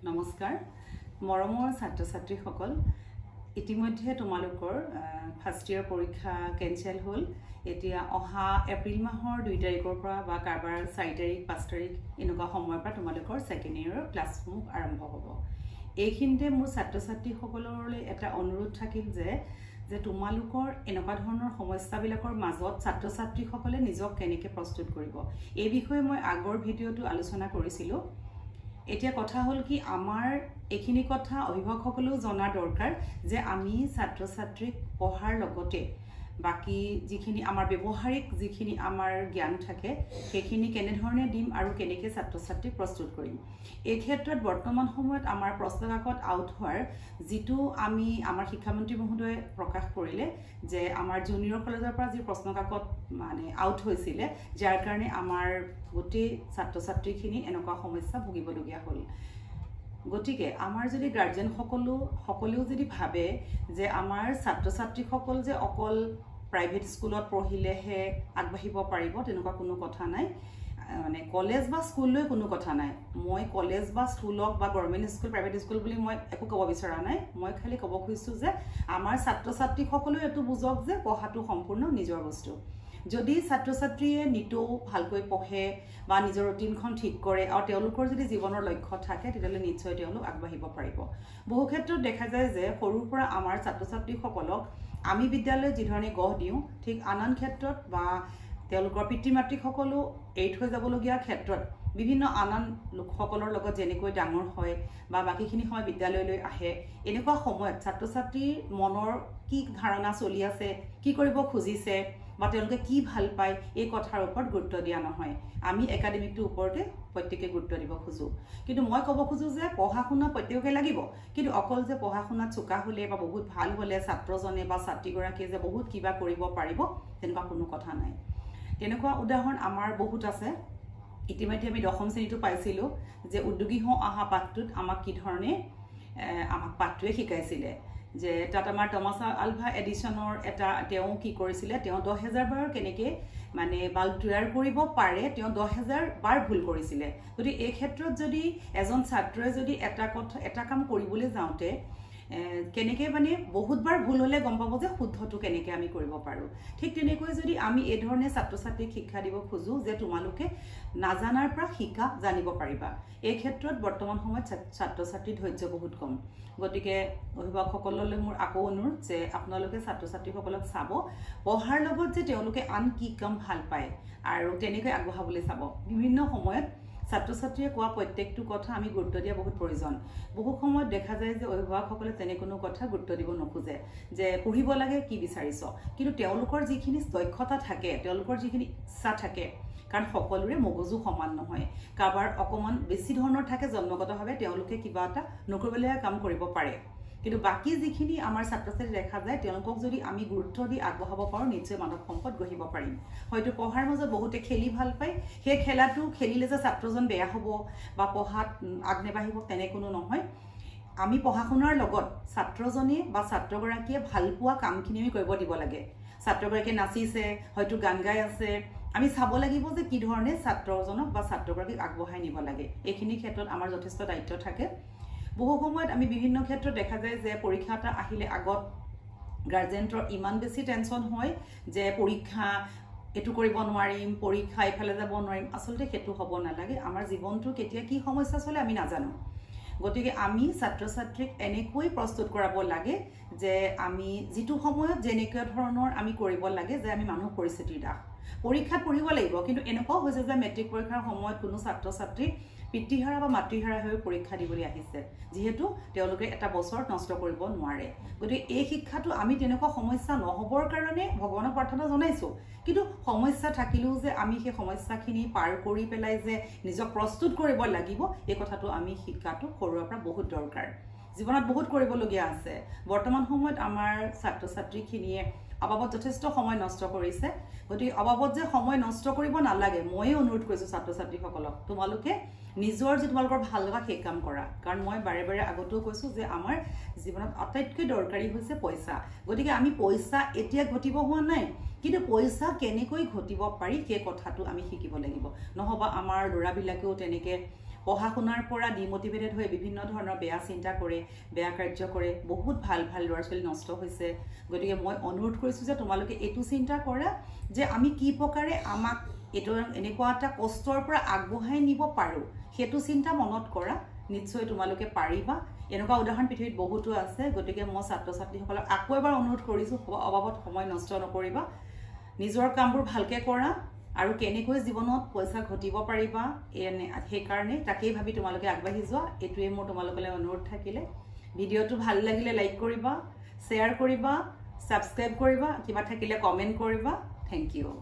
নমস্কাৰ মৰমৰ ছাত্ৰ ছাত্ৰীসকল ইতিমধ্যে তোমালোকৰ ফাৰ্ষ্ট ইয়াৰ পৰীক্ষা কেনসেল হ'ল এতিয়া অহা এপ্ৰিল মাহৰ 2 তাৰিখৰ পৰা বা কাৰবাৰ 4 তাৰিখ 5 তাৰিখ এনেকুৱা সময়ৰ পৰা তোমালোকৰ সেকেন্ড ইয়াৰৰ ক্লাছসমূহ আৰম্ভ হ'ব এইখিনিতে মোৰ ছাত্ৰ ছাত্ৰীসকললৈ এটা অনুৰোধ থাকিল যে তোমালোকৰ এনেকুৱা ধৰণৰ সমস্যাবিলাকৰ মাজত ছাত্ৰ ছাত্ৰীসকলে নিজক কেনেকৈ প্ৰস্তুত কৰিব এই বিষয়ে মই আগৰ ভিডিঅটো আলোচনা কৰিছিলোঁ এতিয়া কথা হল কি আমাৰ এখিনি কথা অভিভাৱকসকলেও জনা দৰকাৰ যে আমি ছাত্ৰ ছাত্ৰীক পঢ়াৰ লগতে বাকি যিখিনি আমাৰ ব্যৱহাৰিক যিখিনি আমাৰ জ্ঞান থাকে সেইখিনি কেনে ধৰণে দিম আৰু কেনেকৈ ছাত্ৰ ছাত্ৰীক প্ৰস্তুত কৰিম এই ক্ষেত্ৰত বৰ্তমান সময়ত আমাৰ প্ৰশ্নকাকত আউট হোৱাৰ যিটো আমি আমাৰ শিক্ষামন্ত্ৰী মহোদয়ে প্ৰকাশ কৰিলে যে আমাৰ জুনিয়ৰ কলেজৰ পৰা যি প্ৰশ্নকাকত মানে আউট হৈছিল যাৰ কাৰণে আমাৰ গোটেই ছাত্ৰ ছাত্ৰীখিনি এনেকুৱা সমস্যা ভুগিবলগীয়া হ'ল গতিকে আমাৰ যদি গাৰ্জেন সকলেও যদি ভাবে যে আমাৰ ছাত্ৰ ছাত্ৰীসকল যে অকল প্ৰাইভেট স্কুলত পঢ়িলেহে আগবাঢ়িব পাৰিব তেনেকুৱা কোনো কথা নাই মানে কলেজ বা স্কুললৈ কোনো কথা নাই মই কলেজ বা স্কুলক বা গভৰ্ণমেণ্ট স্কুল প্ৰাইভেট স্কুল বুলি মই একো ক'ব বিচৰা নাই মই খালি ক'ব খুজিছোঁ যে আমাৰ ছাত্ৰ ছাত্ৰীসকলেও এইটো বুজক যে পঢ়াটো সম্পূৰ্ণ নিজৰ বস্তু যদি ছাত্ৰ ছাত্ৰীয়ে নিতৌ ভালকৈ পঢ়ে বা নিজৰ ৰুটিনখন ঠিক কৰে আৰু তেওঁলোকৰ যদি জীৱনৰ লক্ষ্য থাকে তেতিয়ালে নিশ্চয় তেওঁলোক আগবাঢ়িব পাৰিব বহু ক্ষেত্ৰত দেখা যায় যে সৰুৰ পৰা আমাৰ ছাত্ৰ ছাত্ৰীসকলক আমি বিদ্যালয়ত যি ধৰণে গঢ় দিওঁ ঠিক আন ক্ষেত্ৰত বা তেওঁলোকৰ পিতৃ মাতৃসকলো এৰি থৈ যাবলগীয়া ক্ষেত্ৰত বিভিন্ন আন লোকসকলৰ লগত যেনেকৈ ডাঙৰ হয় বা বাকিখিনি সময় বিদ্যালয়লৈ আহে এনেকুৱা সময়ত ছাত্ৰ ছাত্ৰীৰ মনৰ কি ধাৰণা চলি আছে কি কৰিব খুজিছে বা তেওঁলোকে কি ভাল পায় এই কথাৰ ওপৰত গুৰুত্ব দিয়া নহয় আমি একাডেমিকটোৰ ওপৰতে প্ৰত্যেককে গুৰুত্ব দিব খুজো কিন্তু মই ক'ব খুজো যে পঢ়া শুনা প্ৰত্যেককে লাগিব কিন্তু অকল যে পঢ়া শুনাত চোকা হ'লে বা বহুত ভাল হ'লে ছাত্ৰজনে বা ছাত্ৰীগৰাকীয়ে যে বহুত কিবা কৰিব পাৰিব তেনেকুৱা কোনো কথা নাই তেনেকুৱা উদাহৰণ আমাৰ বহুত আছে ইতিমধ্যে আমি 10ম শ্ৰেণীটো পাইছিলোঁ যে উদ্যোগী হওঁ আহা পাঠটোত আমাক কি ধৰণে আমাক পাঠটোৱে শিকাইছিলে যে তাত আমাৰ টমাছ আলভা এডিশনৰ এটা তেওঁ কি কৰিছিলে তেওঁ 10000 বাৰ কেনেকৈ মানে বাল্ব তৈয়াৰ কৰিব পাৰে তেওঁ 10000 বাৰ ভুল কৰিছিলে গতিকে এই ক্ষেত্ৰত যদি এজন ছাত্ৰই যদি এটা কাম কৰিবলৈ যাওঁতে কেনেকৈ মানে বহুতবাৰ ভুল হ'লে গম পাব যে শুদ্ধটো কেনেকৈ আমি কৰিব পাৰোঁ ঠিক তেনেকৈ যদি আমি এই ধৰণে ছাত্ৰ ছাত্ৰীক শিক্ষা দিব খোজো যে তোমালোকে নাজানাৰ পৰা শিকা জানিব পাৰিবা এই ক্ষেত্ৰত বৰ্তমান সময়ত ছাত্ৰ ছাত্ৰীৰ ধৈৰ্য বহুত কম গতিকে অভিভাৱকসকললৈ মোৰ আকৌ অনুৰোধ যে আপোনালোকে ছাত্ৰ ছাত্ৰীসকলক চাব পঢ়াৰ লগত যে তেওঁলোকে আন কি কাম ভাল পায় আৰু তেনেকৈ আগবঢ়াবলৈ চাব বিভিন্ন সময়ত ছাত্ৰ ছাত্ৰীয়ে কোৱা প্ৰত্যেকটো কথা আমি গুৰুত্ব দিয়া বহুত প্ৰয়োজন বহু সময়ত দেখা যায় যে অভিভাৱকসকলে তেনে কোনো কথা গুৰুত্ব দিব নোখোজে যে পঢ়িব লাগে কি বিচাৰিছ কিন্তু তেওঁলোকৰ যিখিনি দক্ষতা থাকে তেওঁলোকৰ যিখিনি ইচ্ছা থাকে কাৰণ সকলোৰে মগজু সমান নহয় কাবাৰ অকমান বেছি ধৰণৰ থাকে জন্মগতভাৱে তেওঁলোকে কিবা এটা নকৰিবলগীয়া কাম কৰিব পাৰে কিন্তু বাকি যিখিনি আমাৰ ছাত্ৰ ছাত্ৰী দেখা যায় তেওঁলোকক যদি আমি গুৰুত্ব দি আগবঢ়াব পাৰোঁ নিশ্চয় মানৱ সম্পদ গঢ়িব পাৰিম হয়তো পঢ়াৰ মাজত বহুতে খেলি ভাল পায় সেই খেলাটো খেলিলে যে ছাত্ৰজন বেয়া হ'ব বা পঢ়াত আগনেবাঢ়িব তেনে কোনো নহয় আমি পঢ়া শুনাৰ লগত ছাত্ৰজনে বা ছাত্ৰগৰাকীয়ে ভাল পোৱা কামখিনি আমি কৰিব দিব লাগে ছাত্ৰগৰাকীয়ে নাচিছে হয়তো গান গাই আছে আমি চাব লাগিব যে কি ধৰণে ছাত্ৰজনক বা ছাত্ৰগৰাকীক আগবঢ়াই নিব লাগে এইখিনি ক্ষেত্ৰত আমাৰ যথেষ্ট দায়িত্ব থাকে বহু সময়ত আমি বিভিন্ন ক্ষেত্ৰত দেখা যায় যে পৰীক্ষা এটা আহিলে আগত গাৰ্জেন্টৰ ইমান বেছি টেনচন হয় যে পৰীক্ষা এটো কৰিব নোৱাৰিম পৰীক্ষা ইফালে যাব নোৱাৰিম আসলতে হেতু হ'ব নালাগে আমাৰ জীৱনটো কেতিয়া কি সমস্যা চলে আমি নাজানো গতিকে আমি ছাত্ৰ ছাত্ৰীক এনেকৈ প্ৰস্তুত কৰাব লাগে যে আমি যিটো সময়ত যেনেকুৱা ধৰণৰ আমি কৰিব লাগে যে আমি মানুহ পৰিস্থিতিৰ দাস পৰীক্ষাত পঢ়িব লাগিব কিন্তু এনেকুৱা হৈছে যে মেট্ৰিক পৰীক্ষাৰ সময়ত কোনো ছাত্ৰ ছাত্ৰী পিতৃহাৰা বা মাতৃহাৰা হৈ পৰীক্ষা দিবলৈ আহিছে যিহেতু তেওঁলোকে এটা বছৰ নষ্ট কৰিব নোৱাৰে গতিকে এই শিক্ষাটো আমি তেনেকুৱা সমস্যা নহবৰ কাৰণে ভগৱানৰ প্ৰাৰ্থনা জনাইছো কিন্তু সমস্যা থাকিলেও যে আমি সেই সমস্যাখিনি পাৰ কৰি পেলাই যে নিজক প্ৰস্তুত কৰিব লাগিব এই কথাটো আমি শিক্ষাটো সৰুৰ পৰা বহুত দৰকাৰ জীৱনত বহুত কৰিবলগীয়া আছে বৰ্তমান সময়ত আমাৰ ছাত্ৰ ছাত্ৰীখিনিয়ে অবাবত যথেষ্ট সময় নষ্ট কৰিছে গতিকে অবাবত যে সময় নষ্ট কৰিব নালাগে মই অনুৰোধ কৰিছো ছাত্ৰ ছাত্ৰীসকলক তোমালোকে নিজৰ যে তোমালোকৰ ভাল লগা সেই কাম কৰা কাৰণ মই বাৰে বাৰে আগতেও কৈছো যে আমাৰ জীৱনত আটাইতকৈ দৰকাৰী হৈছে পইচা গতিকে আমি পইচা এতিয়া ঘটিব হোৱা নাই কিন্তু পইচা কেনেকৈ ঘটিব পাৰি সেই কথাটো আমি শিকিব লাগিব নহবা আমাৰ ল'ৰাবিলাকেও তেনেকৈ পঢ়া শুনাৰ পৰা ডিমোটিভেটেড হৈ বিভিন্ন ধৰণৰ বেয়া চিন্তা কৰে বেয়া কাৰ্য কৰে বহুত ভাল ভাল ল'ৰা ছোৱালী নষ্ট হৈছে গতিকে মই অনুৰোধ কৰিছোঁ যে তোমালোকে এইটো চিন্তা কৰা যে আমি কি প্ৰকাৰে আমাক এইটো এনেকুৱা এটা কষ্টৰ পৰা আগবঢ়াই নিব পাৰোঁ সেইটো চিন্তা মনত কৰা নিশ্চয় তোমালোকে পাৰিবা এনেকুৱা উদাহৰণ পৃথিৱীত বহুতো আছে গতিকে মই ছাত্ৰ ছাত্ৰীসকলক আকৌ এবাৰ অনুৰোধ কৰিছোঁ অবাবত সময় নষ্ট নকৰিবা নিজৰ কামবোৰ ভালকৈ কৰা আৰু কেনেকৈ জীৱনত পইচা ঘটিব পাৰিবা সেইকাৰণে তাকেই ভাবি তোমালোকে আগবাঢ়ি যোৱা এইটোৱে মোৰ তোমালোকলৈ অনুৰোধ থাকিলে ভিডিঅ'টো ভাল লাগিলে লাইক কৰিবা শ্বেয়াৰ কৰিবা ছাবস্ক্ৰাইব কৰিবা কিবা থাকিলে কমেণ্ট কৰিবা থেংক ইউ